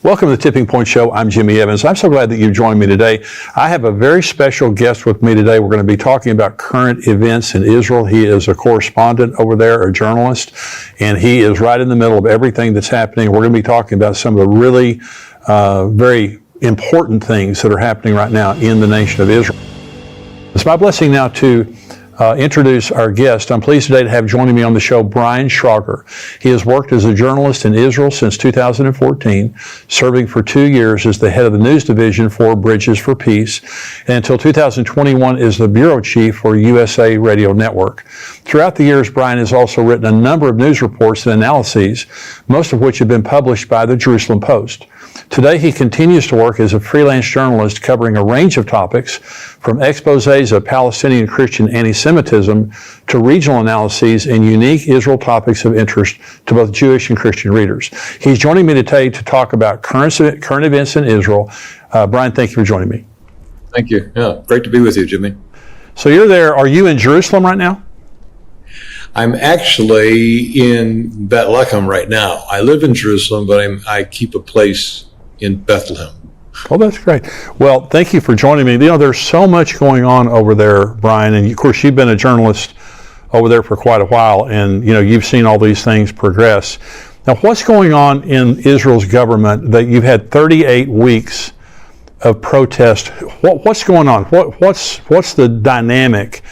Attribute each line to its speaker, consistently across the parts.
Speaker 1: Welcome to the Tipping Point Show. I'm Jimmy Evans. I'm so glad that you've joined me today. I have a very special guest with me today. We're going to be talking about current events in Israel. He is a correspondent over there, a journalist, and he is right in the middle of everything that's happening. We're going to be talking about some of the really very important things that are happening right now in the nation of Israel. It's my blessing now to introduce our guest. I'm pleased today to have joining me on the show Brian Schrager. He has worked as a journalist in Israel since 2014, serving for 2 years as the head of the news division for Bridges for Peace, and until 2021 is the bureau chief for USA Radio Network. Throughout the years, Brian has also written a number of news reports and analyses, most of which have been published by the Jerusalem Post. Today, he continues to work as a freelance journalist covering a range of topics, from exposés of Palestinian Christian anti-Semitism to regional analyses and unique Israel topics of interest to both Jewish and Christian readers. He's joining me today to talk about current events in Israel. Brian, thank you for joining me.
Speaker 2: Thank you. Yeah, great to be with you, Jimmy.
Speaker 1: So you're there. Are you in Jerusalem right now?
Speaker 2: I'm actually in Bethlehem right now. I live in Jerusalem, but I keep a place in Bethlehem.
Speaker 1: Oh, that's great. Well, thank you for joining me. You know, there's so much going on over there, Brian, and of course you've been a journalist over there for quite a while, and you know, you've seen all these things progress. Now, what's going on in Israel's government that you've had 38 weeks of protest? What's going on? What's the dynamic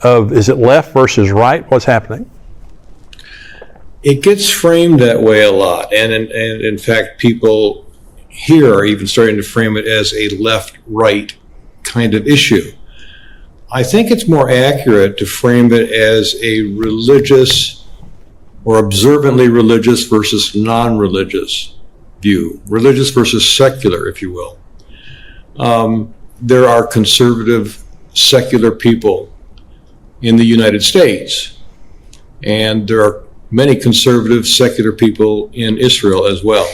Speaker 1: of, is it left versus right? What's happening?
Speaker 2: It gets framed that way a lot, and in fact, people here are even starting to frame it as a left-right kind of issue. I think it's more accurate to frame it as a religious or observantly religious versus non-religious view, religious versus secular, if you will. There are conservative, secular people in the United States, and there are many conservative, secular people in Israel as well.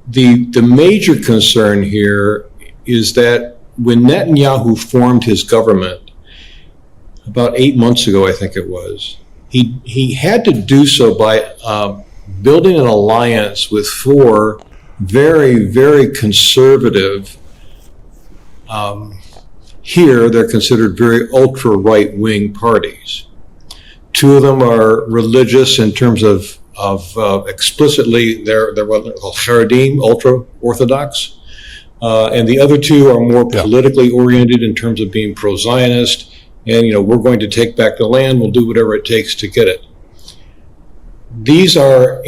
Speaker 2: The major concern here is that when Netanyahu formed his government about 8 months ago, I think it was, he had to do so by building an alliance with 4 very, very conservative, here they're considered very ultra right-wing parties. 2 of them are religious in terms of explicitly they're what they're called Haredim, ultra-Orthodox, and the other 2 are more politically oriented in terms of being pro-Zionist, and we're going to take back the land, we'll do whatever it takes to get it. These are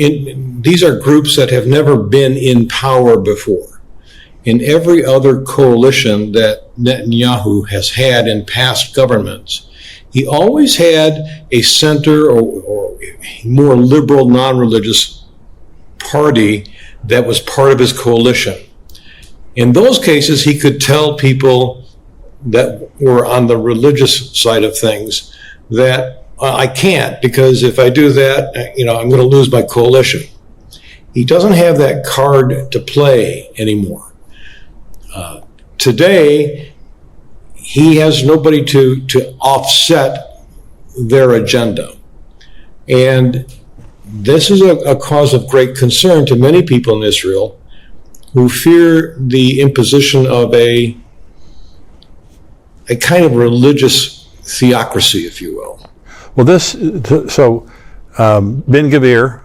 Speaker 2: groups that have never been in power before. In every other coalition that Netanyahu has had in past governments, he always had a center or more liberal, non-religious party that was part of his coalition. In those cases, he could tell people that were on the religious side of things that I can't, because if I do that, I'm going to lose my coalition. He doesn't have that card to play anymore. Today, he has nobody to offset their agenda. And this is a cause of great concern to many people in Israel who fear the imposition of a kind of religious theocracy, if you will.
Speaker 1: Well, Ben-Gvir,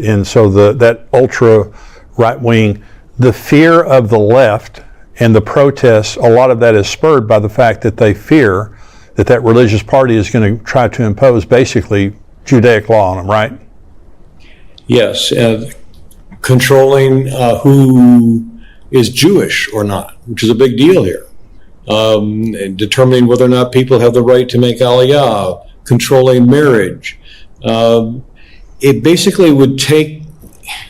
Speaker 1: and so that ultra right-wing, the fear of the left and the protests, a lot of that is spurred by the fact that they fear that religious party is going to try to impose basically Judaic law on them, right?
Speaker 2: Yes, controlling who is Jewish or not, which is a big deal here. And determining whether or not people have the right to make aliyah, controlling marriage. It basically would take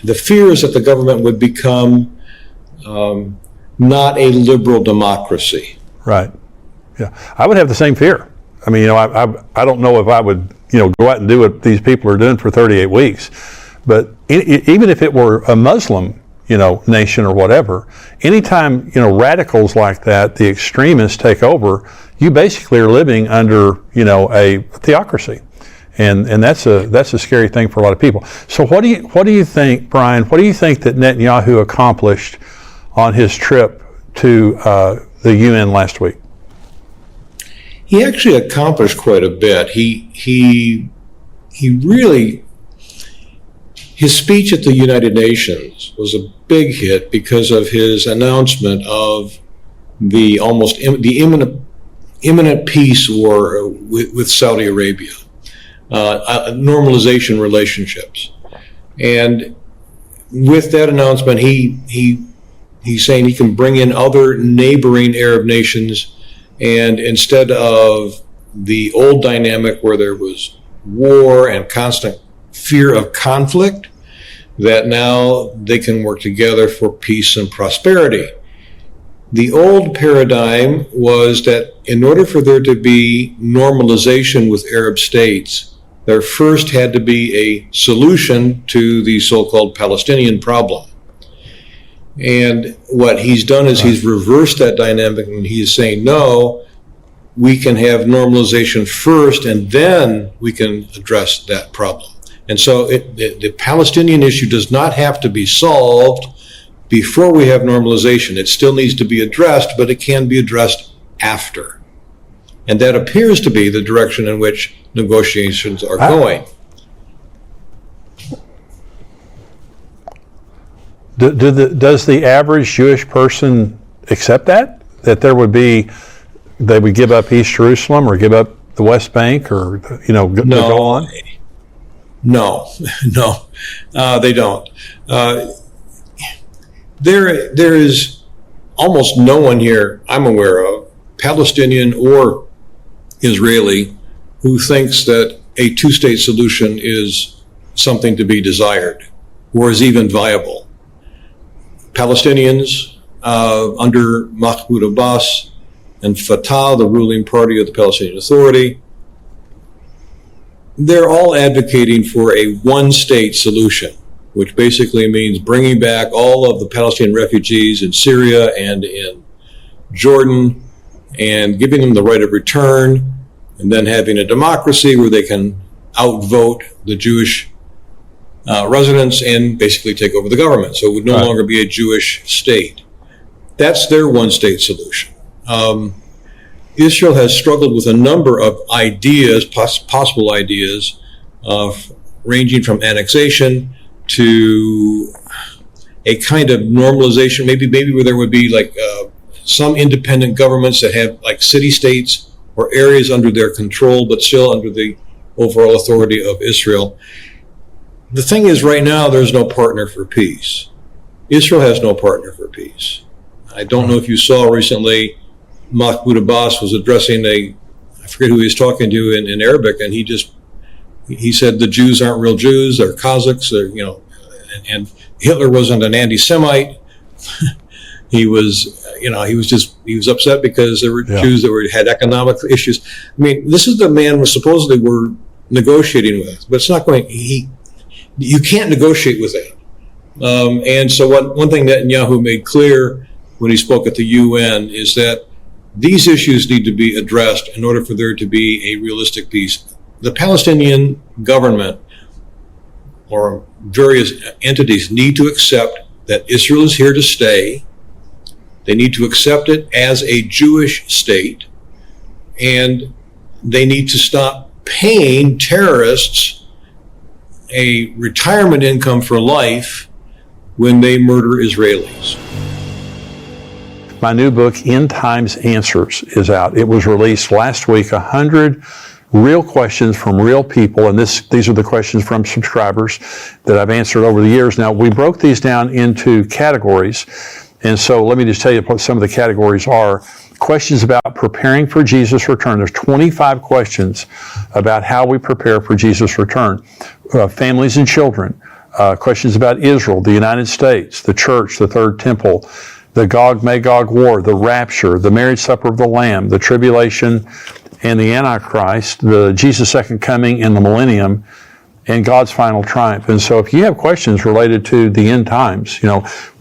Speaker 2: the fears that the government would become not a liberal democracy.
Speaker 1: Right. Yeah, I would have the same fear. I mean, I don't know if I would, go out and do what these people are doing for 38 weeks. But even if it were a Muslim, nation or whatever, anytime, radicals like that, the extremists take over, you basically are living under, a theocracy. And that's a scary thing for a lot of people. So what do you think, Brian? What do you think that Netanyahu accomplished on his trip to the UN last week?
Speaker 2: He actually accomplished quite a bit. He really, his speech at the United Nations was a big hit because of his announcement of the imminent peace war with Saudi Arabia, normalization relationships, and with that announcement, he's saying he can bring in other neighboring Arab nations, and instead of the old dynamic where there was war and constant fear of conflict, that now they can work together for peace and prosperity. The old paradigm was that in order for there to be normalization with Arab states, there first had to be a solution to the so-called Palestinian problem. And what he's done is he's reversed that dynamic, and he is saying, no, we can have normalization first, and then we can address that problem. And so the Palestinian issue does not have to be solved before we have normalization. It still needs to be addressed, but it can be addressed after. And that appears to be the direction in which negotiations are going.
Speaker 1: Does the average Jewish person accept that? That they would give up East Jerusalem or give up the West Bank, or go on?
Speaker 2: No, they don't. There is almost no one here I'm aware of, Palestinian or Israeli, who thinks that a two-state solution is something to be desired or is even viable. Palestinians under Mahmoud Abbas and Fatah, the ruling party of the Palestinian Authority, they're all advocating for a one-state solution, which basically means bringing back all of the Palestinian refugees in Syria and in Jordan and giving them the right of return, and then having a democracy where they can outvote the Jewish residents and basically take over the government. So it would no longer be a Jewish state. That's their one-state solution. Israel has struggled with a number of ideas, possible ideas, ranging from annexation to a kind of normalization, maybe where there would be like some independent governments that have like city-states or areas under their control, but still under the overall authority of Israel. The thing is, right now, there's no partner for peace. Israel has no partner for peace. I don't know if you saw recently, Mahmoud Abbas was addressing I forget who he was talking to in Arabic, and he said the Jews aren't real Jews, they're Kazakhs, and Hitler wasn't an anti-Semite. He was upset because there were Jews that had economic issues. I mean, this is the man we're negotiating with, but it's not going. You can't negotiate with that. And so one thing that Netanyahu made clear when he spoke at the UN is that these issues need to be addressed in order for there to be a realistic peace. The Palestinian government or various entities need to accept that Israel is here to stay. They need to accept it as a Jewish state, and they need to stop paying terrorists a retirement income for life when they murder Israelis.
Speaker 1: My new book, End Times Answers, is out. It was released last week, 100 real questions from real people, and these are the questions from subscribers that I've answered over the years. Now, we broke these down into categories, and so let me just tell you what some of the categories are. Questions about preparing for Jesus' return. There's 25 questions about how we prepare for Jesus' return. Families and children. Questions about Israel, the United States, the church, the third temple, the Gog-Magog war, the rapture, the marriage supper of the Lamb, the tribulation and the Antichrist, the Jesus' second coming and the millennium, and God's final triumph. And so if you have questions related to the end times,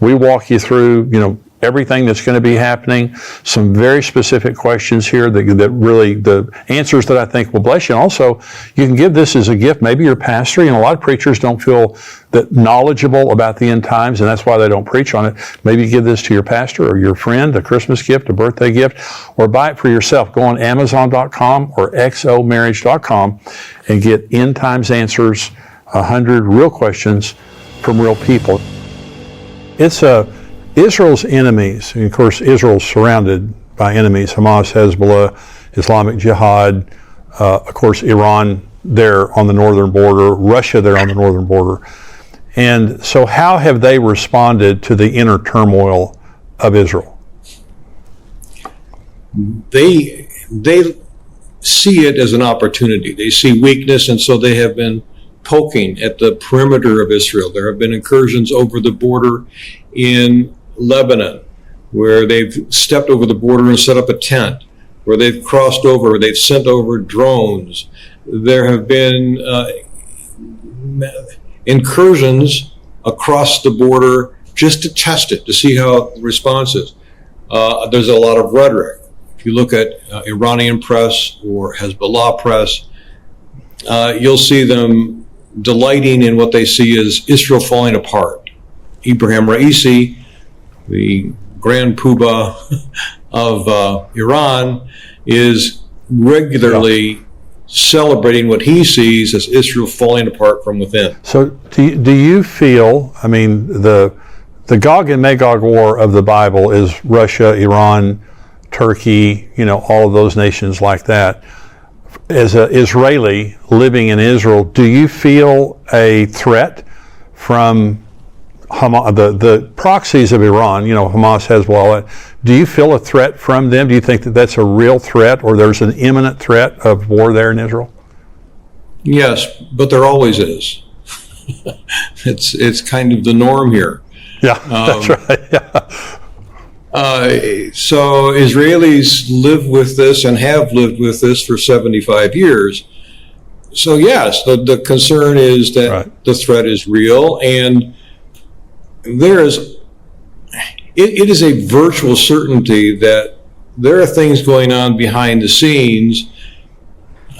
Speaker 1: we walk you through, everything that's going to be happening. Some very specific questions here that really, the answers that I think will bless you. And also, you can give this as a gift. Maybe your pastor, a lot of preachers don't feel that knowledgeable about the end times, and that's why they don't preach on it. Maybe give this to your pastor or your friend, a Christmas gift, a birthday gift, or buy it for yourself. Go on Amazon.com or xomarriage.com and get End Times Answers, 100 real questions from real people. It's Israel's enemies. And of course, Israel's surrounded by enemies: Hamas, Hezbollah, Islamic Jihad, of course, Iran there on the northern border, Russia there on the northern border. And so how have they responded to the inner turmoil of Israel?
Speaker 2: They see it as an opportunity. They see weakness, and so they have been poking at the perimeter of Israel. There have been incursions over the border in Lebanon, where they've stepped over the border and set up a tent, where they've crossed over, they've sent over drones. There have been incursions across the border just to test it, to see how the response is. There's a lot of rhetoric. If you look at Iranian press or Hezbollah press, you'll see them delighting in what they see as Israel falling apart. Ibrahim Raisi, the grand poobah of Iran, is regularly celebrating what he sees as Israel falling apart from within.
Speaker 1: So do you feel, the Gog and Magog war of the Bible is Russia, Iran, Turkey, all of those nations like that. As an Israeli living in Israel, do you feel a threat from Hamas, the proxies of Iran, Hamas, Hezbollah? Do you feel a threat from them? Do you think that that's a real threat, or there's an imminent threat of war there in Israel?
Speaker 2: Yes, but there always is. It's kind of the norm here.
Speaker 1: Yeah, that's right. Yeah.
Speaker 2: So Israelis live with this and have lived with this for 75 years. So yes, the concern is that the threat is real, and it is a virtual certainty that there are things going on behind the scenes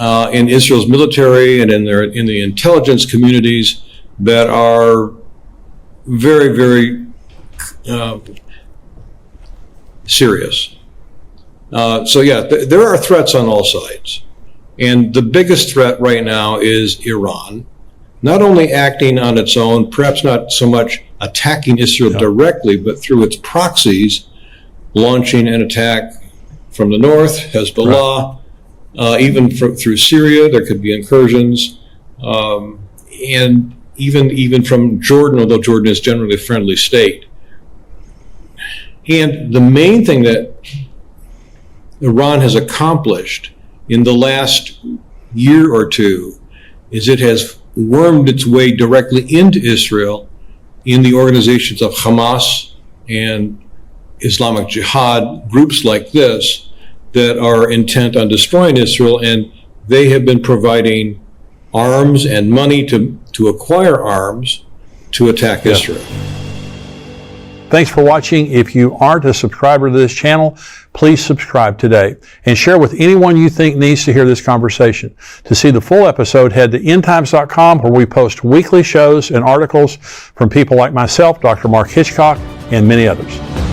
Speaker 2: in Israel's military and in the intelligence communities that are very, very serious. There are threats on all sides. And the biggest threat right now is Iran, not only acting on its own, perhaps not so much attacking Israel directly, but through its proxies, launching an attack from the north, Hezbollah, even through Syria, there could be incursions, and even from Jordan, although Jordan is generally a friendly state. And the main thing that Iran has accomplished in the last year or two is it has wormed its way directly into Israel in the organizations of Hamas and Islamic Jihad, groups like this that are intent on destroying Israel, and they have been providing arms and money to acquire arms to attack Israel.
Speaker 1: Thanks for watching. If you aren't a subscriber to this channel, please subscribe today and share with anyone you think needs to hear this conversation. To see the full episode, head to endtimes.com, where we post weekly shows and articles from people like myself, Dr. Mark Hitchcock, and many others.